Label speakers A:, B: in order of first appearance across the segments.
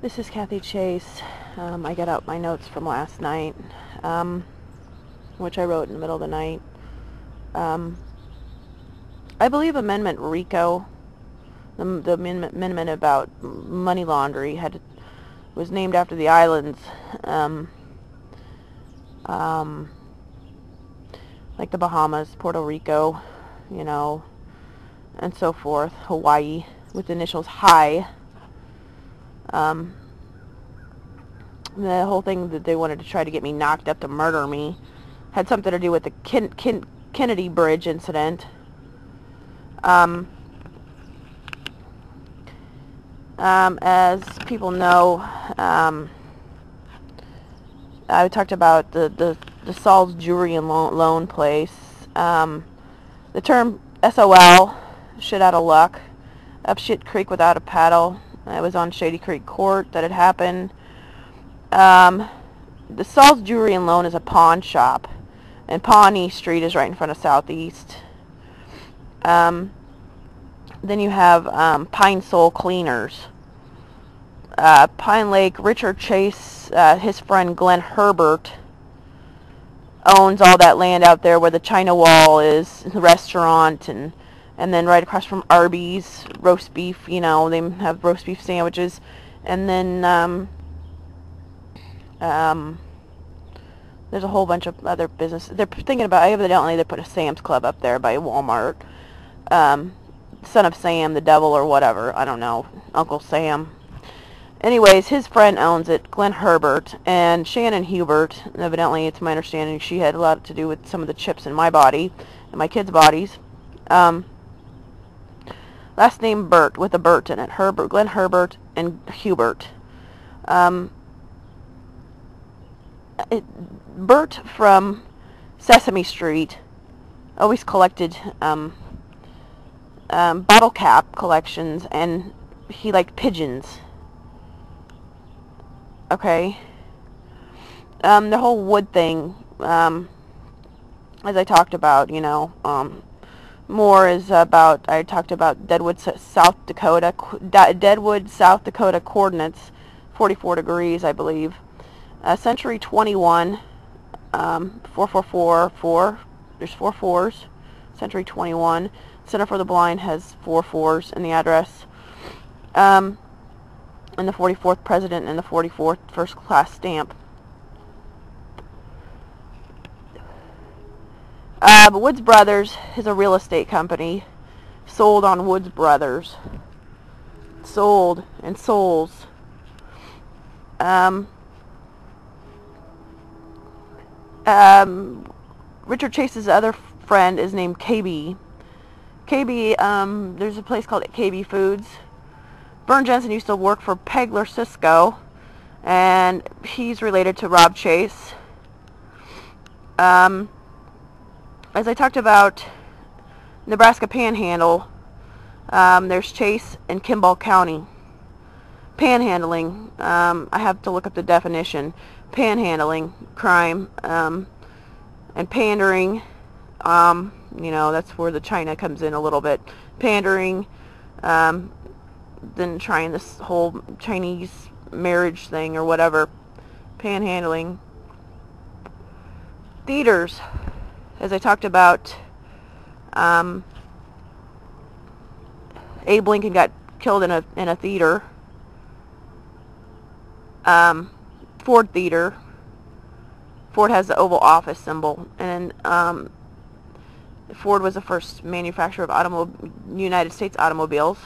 A: This is Kathy Chase. I got out my notes from last night, which I wrote in the middle of the night. I believe Amendment RICO, the amendment about money laundering, was named after the islands, like the Bahamas, Puerto Rico, you know, and so forth. Hawaii, with the initials HI. The whole thing that they wanted to try to get me knocked up to murder me had something to do with the Kennedy Bridge incident. As people know, I talked about the Saul's Jewelry and Loan place. The term SOL, shit out of luck, up shit creek without a paddle. It was on Shady Creek Court that had happened. The Saul's Jewelry and Loan is a pawn shop, and Pawnee Street is right in front of Southeast. Then you have Pine Soul Cleaners. Pine Lake, Richard Chase, his friend Glenn Herbert, owns all that land out there where the China Wall is, the restaurant, and then right across from Arby's, roast beef, you know, they have roast beef sandwiches. And then there's a whole bunch of other businesses. They're thinking about, evidently they put a Sam's Club up there by Walmart. Son of Sam, the devil, or whatever, I don't know, Uncle Sam. Anyways, his friend owns it, Glenn Herbert, and Shannon Hubert. Evidently, it's my understanding she had a lot to do with some of the chips in my body, and my kids' bodies. Last name Burt, with a Burt in it. Herbert, Glenn Herbert, and Hubert. Burt from Sesame Street always collected bottle cap collections, and he liked pigeons. Okay. The whole wood thing, as I talked about, you know, more is about, I talked about Deadwood, South Dakota, coordinates, 44 degrees, I believe. Century 21, 4444, there's 4 4s. Century 21, Center for the Blind has 4 4s in the address. And the 44th president and the 44th first class stamp. Woods Brothers is a real estate company. Sold on Woods Brothers. Sold and souls. Richard Chase's other friend is named KB. KB, there's a place called KB Foods. Vern Jensen used to work for Pegler Cisco, and he's related to Rob Chase. As I talked about Nebraska Panhandle, there's Chase and Kimball County. Panhandling, I have to look up the definition. Panhandling, crime, and pandering, you know, that's where the China comes in a little bit. Pandering, then trying this whole Chinese marriage thing or whatever. Panhandling. Theaters, as I talked about, Abe Lincoln got killed in a theater. Ford Theater. Ford has the Oval Office symbol, and Ford was the first manufacturer of United States automobiles.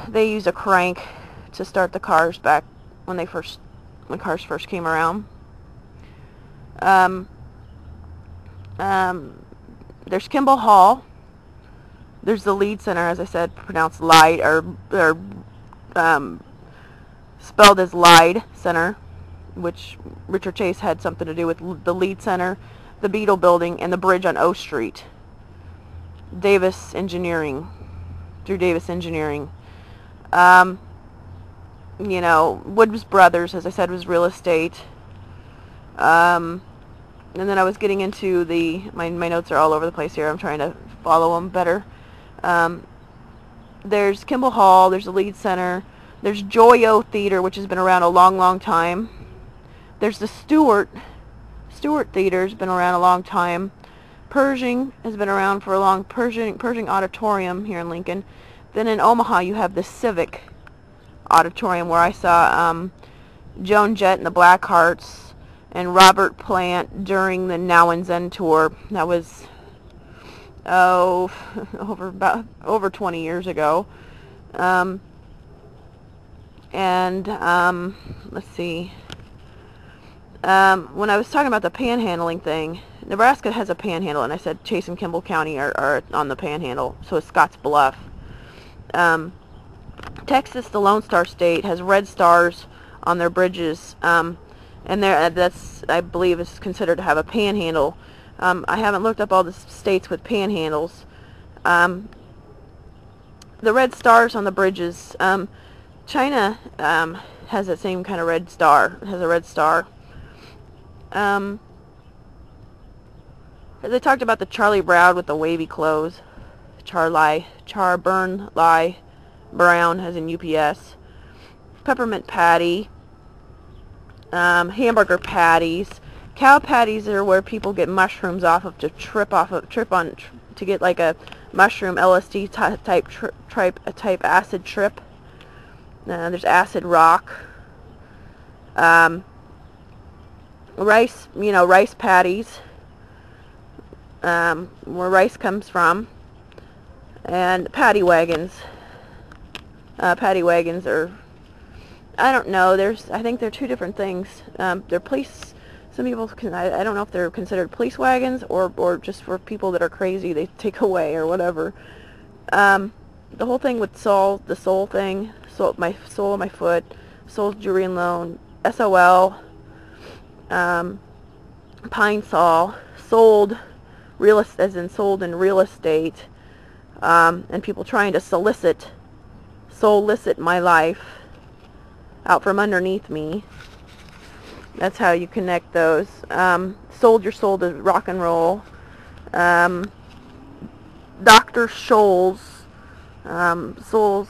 A: They used a crank to start the cars back when cars first came around. There's Kimball Hall. There's the Lead Center, as I said, pronounced Lied, or spelled as Lied Center, which Richard Chase had something to do with the Lead Center, the Beetle Building, and the bridge on O Street. Davis Engineering. Through Davis Engineering. You know, Woods Brothers, as I said, was real estate. And then I was getting into my notes are all over the place here. I'm trying to follow them better. There's Kimball Hall, there's the Lead Center, There's Joyo Theater, which has been around a long, long time. There's the Stewart Theater, has been around a long time. Pershing has been around for a long, Pershing Auditorium here in Lincoln. Then in Omaha you have the Civic Auditorium, where I saw Joan Jett and the Blackhearts and Robert Plant during the Now and Zen tour. That was over 20 years ago. Let's see. When I was talking about the panhandling thing, Nebraska has a panhandle, and I said Chase and Kimball County are on the panhandle, so is Scotts Bluff. Texas, the Lone Star State, has red stars on their bridges, and that's, I believe, is considered to have a panhandle. I haven't looked up all the states with panhandles. The red stars on the bridges, China has that same kind of red star. It has a red star. They talked about the Charlie Brown with the wavy clothes. Charburn Lie Brown, as in UPS. Peppermint patty. Hamburger patties. Cow patties are where people get mushrooms off of to to get like a mushroom LSD type acid trip. There's acid rock. Rice, rice patties, where rice comes from, and paddy wagons. Paddy wagons are, I don't know, I think they're two different things. They're police, some people, I don't know if they're considered police wagons or just for people that are crazy, they take away or whatever. The whole thing with the soul thing, my sole of my foot, Soul's Jewelry and Loan, SOL, Pine Sol, sold in real estate, and people trying to solicit my life out from underneath me. That's how you connect those. Sold your soul to rock and roll. Dr. Scholl's, soles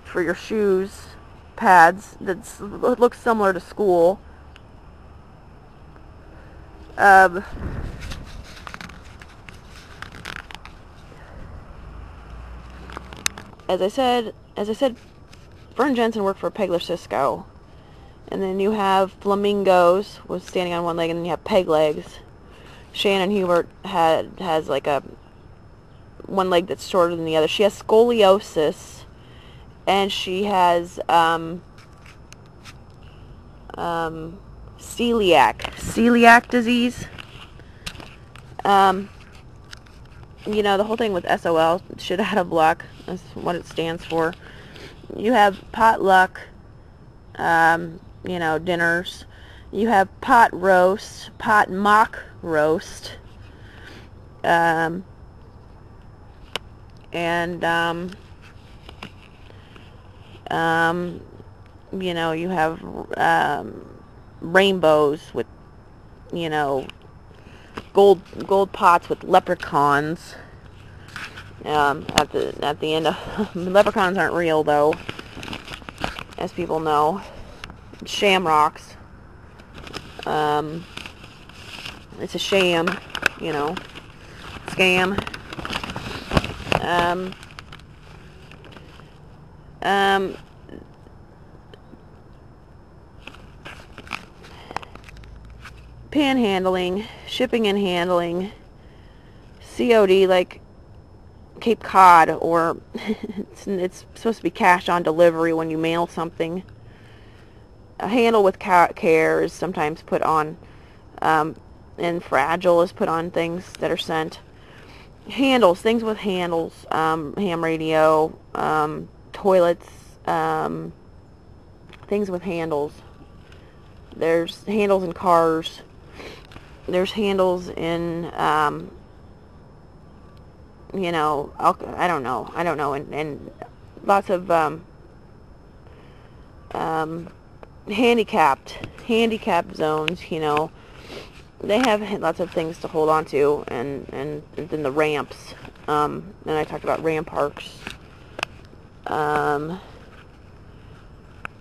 A: for your shoes, pads that looks similar to school. As I said, Vern Jensen worked for Pegler Cisco, and then you have Flamingos was standing on one leg, and then you have peg legs. Shannon Hubert has like a one leg that's shorter than the other. She has scoliosis, and she has celiac disease. The whole thing with SOL, shit out of luck, that's what it stands for. You have potluck, dinners. You have pot mock roast, you have rainbows with, gold pots with leprechauns. At the end of leprechauns aren't real though, as people know. Shamrocks. It's a sham, scam. Panhandling, shipping and handling, COD, like Cape Cod, or it's supposed to be cash on delivery when you mail something. A handle with care is sometimes put on, and fragile is put on things that are sent. Handles, things with handles, ham radio, toilets, things with handles. There's handles in cars. There's handles in, I don't know, and lots of handicapped zones. They have lots of things to hold on to, and then the ramps. And I talked about ramp parks.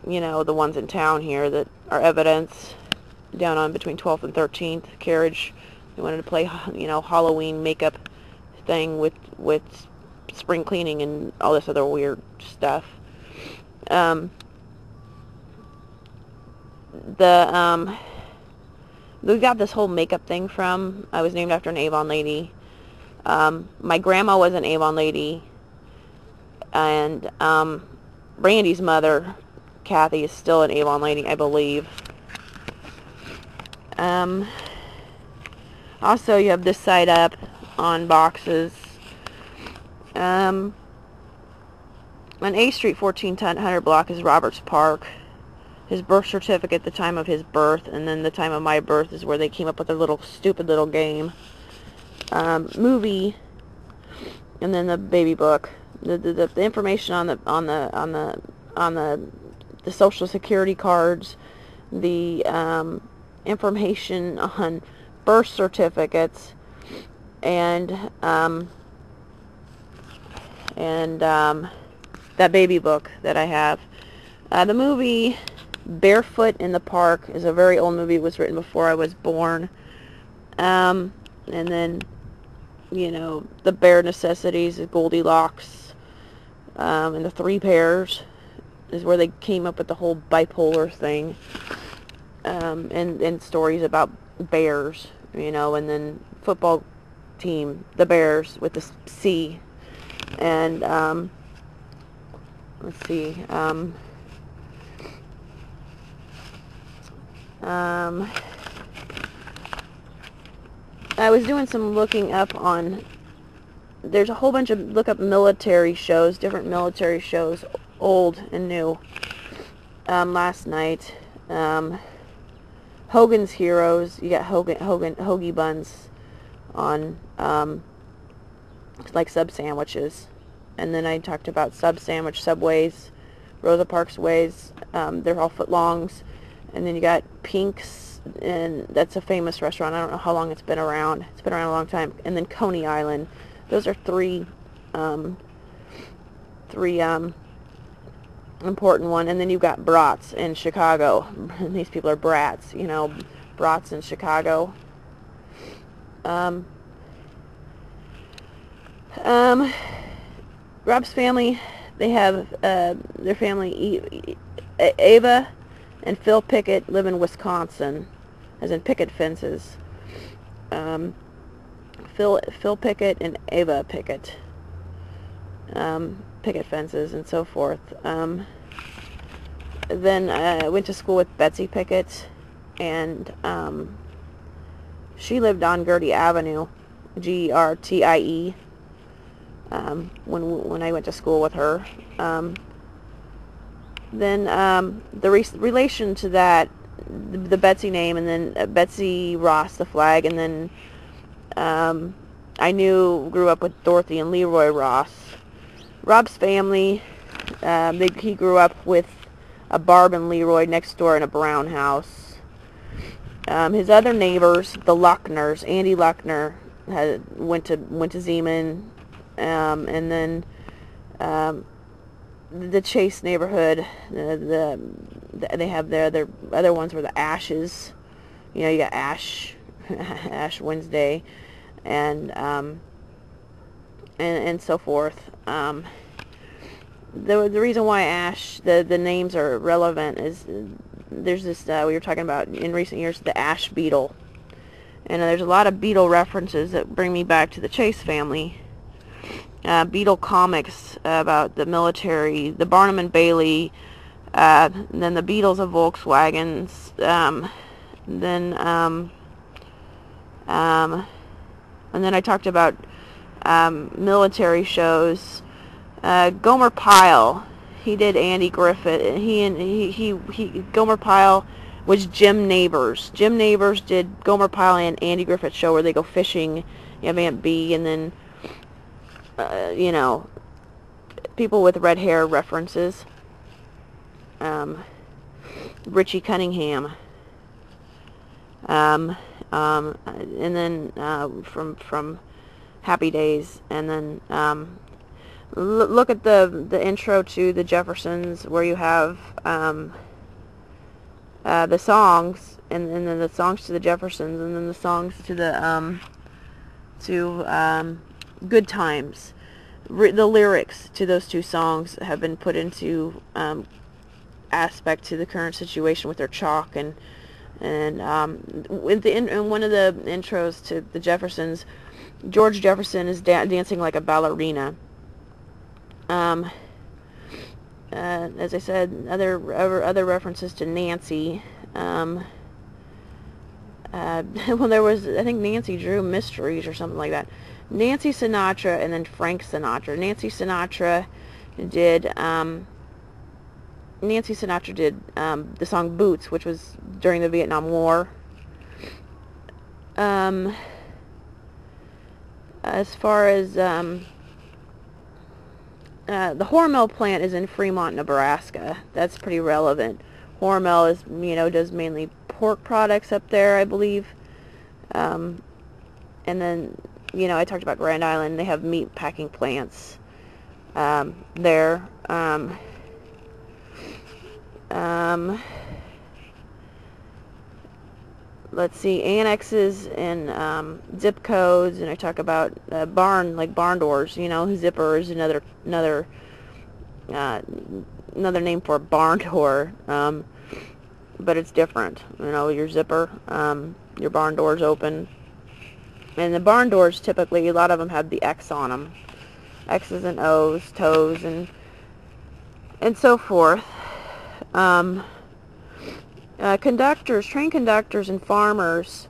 A: you know, the ones in town here that are evidence, down on between 12th and 13th carriage. They wanted to play, you know, Halloween makeup thing with spring cleaning and all this other weird stuff. We got this whole makeup thing from, I was named after an Avon lady. My grandma was an Avon lady, and Randy's mother, Kathy, is still an Avon lady, I believe. Also, you have this side up on boxes. On A Street, 1400 block is Roberts Park. His birth certificate, the time of his birth, and then the time of my birth is where they came up with their little stupid little game. Movie, and then the baby book. The information on the Social Security cards, the information on birth certificates, and that baby book that I have. The movie Barefoot in the Park is a very old movie. It was written before I was born. And then, you know, the Bare Necessities, Goldilocks, and the Three Pairs is where they came up with the whole bipolar thing. And stories about bears, you know, and then football team, the Bears with the C. And, let's see, I was doing some looking up on, there's a whole bunch of, look up military shows, different military shows, old and new, last night. Hogan's Heroes, you got Hoagie Buns on, like sub sandwiches. And then I talked about sub sandwich, Subways, Rosa Parks Ways, they're all footlongs. And then you got Pink's, and that's a famous restaurant. I don't know how long it's been around. It's been around a long time. And then Coney Island. Those are three important one. And then you've got Brats in Chicago. And these people are brats, you know, Brats in Chicago. Rob's family, they have their family, Ava and Phil Pickett live in Wisconsin, as in picket fences. Phil Pickett and Ava Pickett, picket fences and so forth. Then I went to school with Betsy Pickett, and she lived on Gertie Avenue, Gertie, when I went to school with her. Then the relation to that, the Betsy name, and then Betsy Ross, the flag, and then I grew up with Dorothy and Leroy Ross. Rob's family, he grew up with a Barb and Leroy next door in a brown house. His other neighbors, the Luckners, Andy Luckner, went to Zeeman, and then the Chase neighborhood, they have their other ones were the Ashes. You know, you got Ash Wednesday, and so forth. The reason why Ash, the names are relevant is there's this, we were talking about in recent years, the ash beetle. And there's a lot of beetle references that bring me back to the Chase family. Beetle comics about the military, the Barnum and Bailey, and then the Beatles of Volkswagens, and then I talked about military shows. Gomer Pyle, he did Andy Griffith. Gomer Pyle was Jim Neighbors. Jim Neighbors did Gomer Pyle and Andy Griffith show where they go fishing. You have Aunt Bee, and then you know, people with red hair references. Richie Cunningham. And then from Happy Days, and then look at the intro to the Jeffersons, where you have the songs, and then the songs to the Jeffersons, and then the songs to the Good Times. The lyrics to those two songs have been put into aspect to the current situation with their chalk, and in one of the intros to the Jeffersons, George Jefferson is dancing like a ballerina. As I said, other references to Nancy. Well, there was, I think, Nancy Drew Mysteries or something like that. Nancy Sinatra and then Frank Sinatra. Nancy Sinatra did the song Boots, which was during the Vietnam War. As far as the Hormel plant is in Fremont, Nebraska. That's pretty relevant. Hormel is, does mainly pork products up there, I believe. And then, I talked about Grand Island. They have meat packing plants there. Let's see, annexes and zip codes, and I talk about barn doors. Zipper is another name for a barn door, but it's different. Your zipper, your barn door's open, and the barn doors typically, a lot of them have the X on them, X's and O's, toes, and so forth. Conductors, train conductors, and farmers.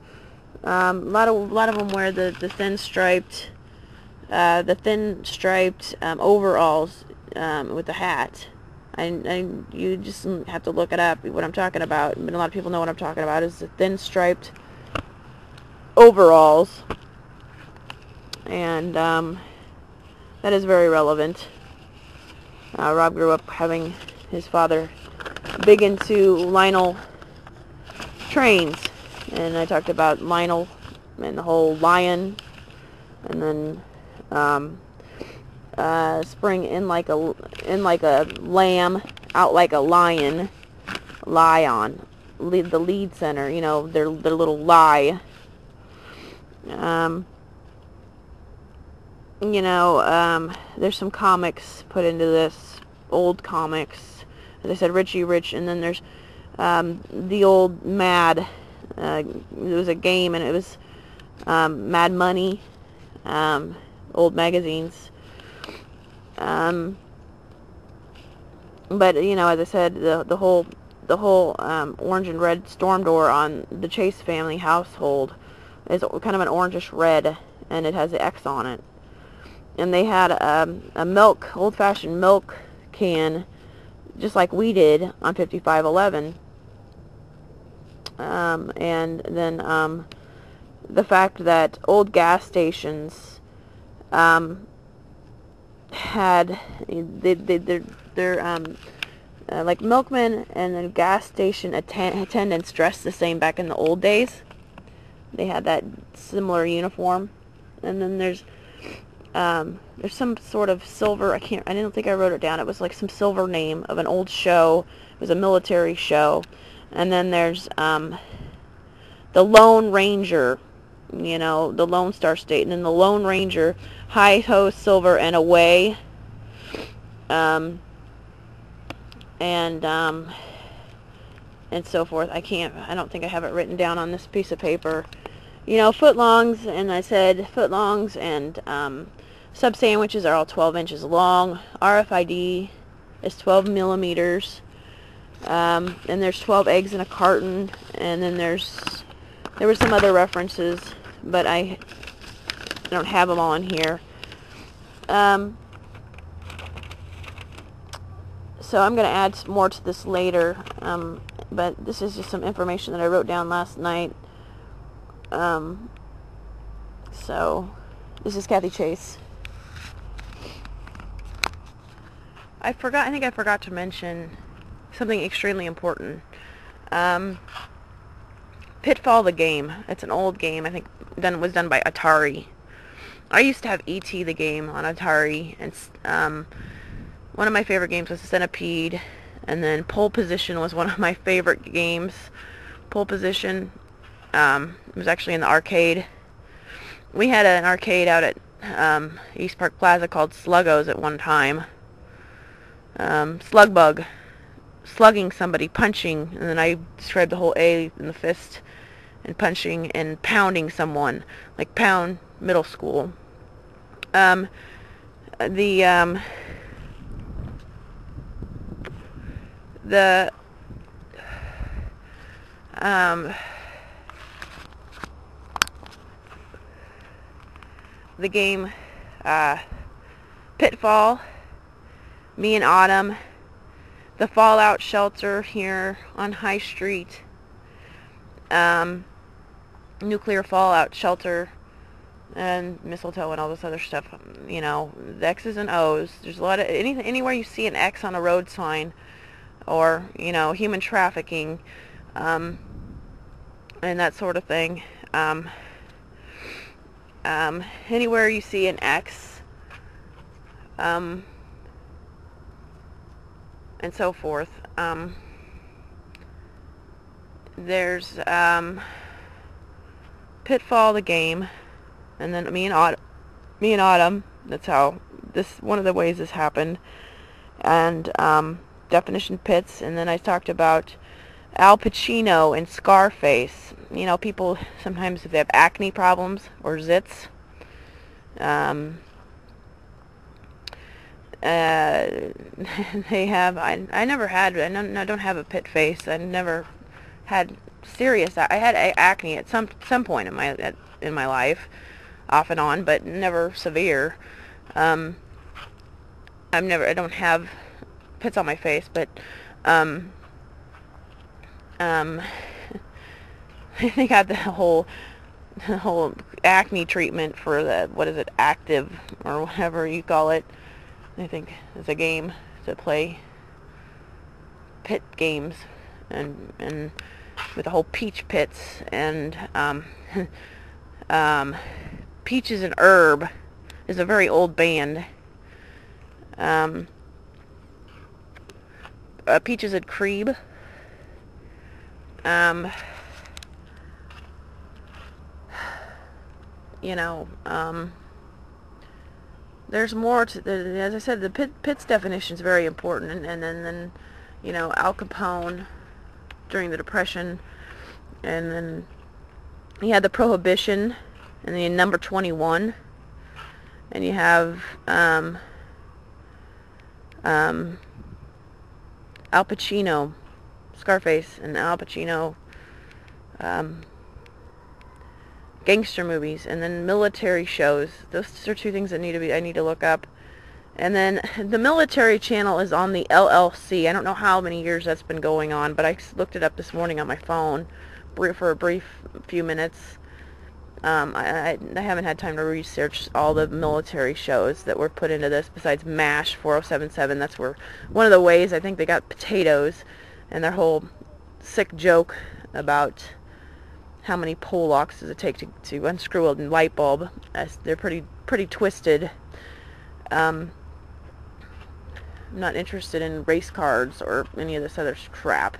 A: A lot of them wear the thin striped overalls with the hat. You just have to look it up what I'm talking about. But a lot of people know what I'm talking about. Is the thin striped overalls, and that is very relevant. Rob grew up having his father big into Lionel trains, and I talked about Lionel and the whole lion, and then spring in like a lamb, out like a lion, lion, the lead center, their little lie. There's some comics put into this, old comics. As I said, Richie Rich, and then there's the old Mad. It was a game, and it was Mad Money, old magazines. But as I said, the whole orange and red storm door on the Chase family household is kind of an orangish red, and it has the X on it. And they had a old-fashioned milk can, just like we did on 5511. And then the fact that old gas stations had they're like milkmen and then gas station attendants dressed the same back in the old days. They had that similar uniform. And then there's some sort of silver, I didn't think I wrote it down. It was like some silver name of an old show. It was a military show. And then there's the Lone Ranger, the Lone Star State, and then the Lone Ranger, hi ho, silver, and away. And so forth. I don't think I have it written down on this piece of paper. Footlongs, and I said footlongs and sub sandwiches are all 12 inches long. RFID is 12 millimeters. And there's 12 eggs in a carton. And then there were some other references, but I don't have them all in here. So I'm going to add more to this later. But this is just some information that I wrote down last night. So this is Kathy Chase. I think I forgot to mention something extremely important. Pitfall the game. It's an old game. I think was done by Atari. I used to have E.T. the game on Atari, and one of my favorite games was Centipede, and then Pole Position was one of my favorite games. Pole Position, it was actually in the arcade. We had an arcade out at East Park Plaza called Sluggos at one time. Slug bug, slugging somebody, punching, and then I described the whole A in the fist, and punching and pounding someone, like pound middle school. The game Pitfall, Me and Autumn, the Fallout Shelter here on High Street, Nuclear Fallout Shelter, and Mistletoe and all this other stuff. You know, the X's and O's. There's a lot of anywhere you see an X on a road sign, or you know, human trafficking, and that sort of thing. Anywhere you see an X, and so forth. There's Pitfall the game, and then Me and Autumn. That's how one of the ways this happened, and definition pits, and then I talked about Al Pacino and Scarface. You know, people sometimes, if they have acne problems or zits, they have. I never had. I don't have a pit face. I never had serious. I had acne at some point in my life, off and on, but never severe. I don't have pits on my face, but they got the whole acne treatment for the, what is it, active or whatever you call it. I think it's a game to play pit games, and with the whole peach pits, and Peaches and Herb is a very old band. Peaches and Cream. You know, there's more to as I said, the pits definition is very important, and then you know, Al Capone during the Depression, and then you had the Prohibition, and then number 21, and you have Al Pacino, Scarface, and Al Pacino, gangster movies, and then military shows. Those are two things that I need to look up. And then the military channel is on the LLC. I don't know how many years that's been going on, but I looked it up this morning on my phone for a brief few minutes. I haven't had time to research all the military shows that were put into this, besides MASH 4077. That's where one of the ways I think they got potatoes, and their whole sick joke about how many pole locks does it take to unscrew a light bulb. They're pretty twisted. I'm not interested in race cards or any of this other crap.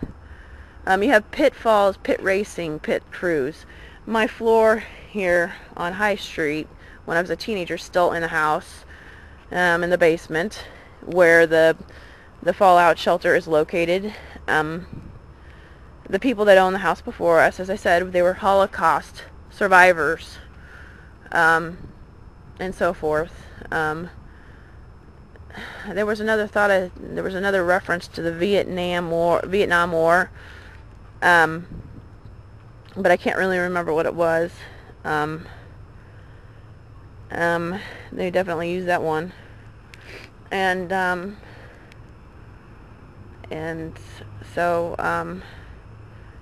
A: You have Pitfalls, Pit Racing, Pit Cruise. My floor here on High Street, when I was a teenager, still in the house, in the basement, where the Fallout Shelter is located. The people that owned the house before us, as I said, they were Holocaust survivors, and so forth. There was another reference to the Vietnam War, but I can't really remember what it was. They definitely used that one, and so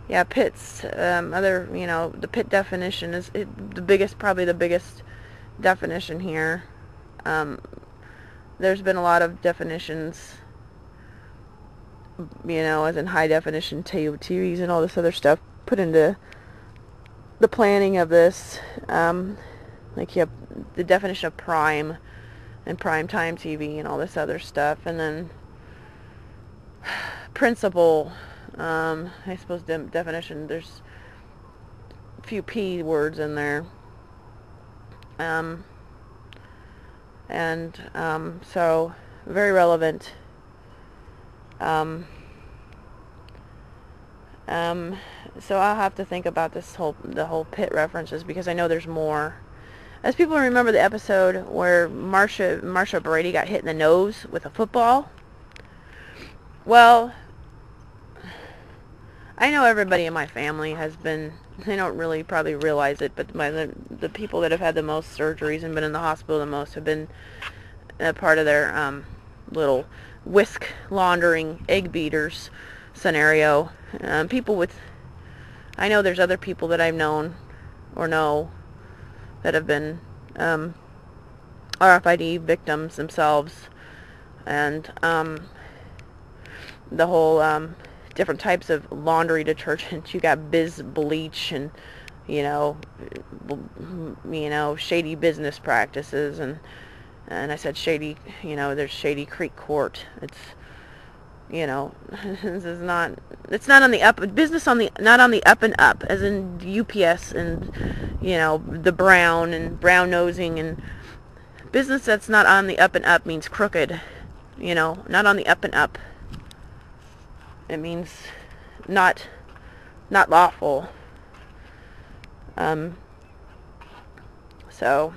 A: yeah, pits. You know, the pit definition is probably the biggest definition here. There's been a lot of definitions, you know, as in high definition TVs and all this other stuff put into the planning of this. Like you have the definition of prime and prime time TV and all this other stuff, and then principle. I suppose definition. There's a few P words in there. So very relevant. So I'll have to think about the whole pit references, because I know there's more. As people remember the episode where Marsha Brady got hit in the nose with a football. Well, I know everybody in my family has been, they don't really probably realize it, but the people that have had the most surgeries and been in the hospital the most have been a part of their little whisk laundering egg beaters scenario. People with, I know there's other people that I've known or know that have been RFID victims themselves, and the whole different types of laundry detergent. You got Biz Bleach, and you know, shady business practices, and I said shady. You know, there's Shady Creek Court. It's, you know, this is not. It's not on the up. Business on the, not on the up and up, as in UPS and, you know, the brown and brown nosing, and business that's not on the up and up means crooked. You know, not on the up and up. It means not lawful. So,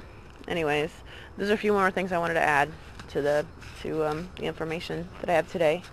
A: anyways, those are a few more things I wanted to add to the information that I have today.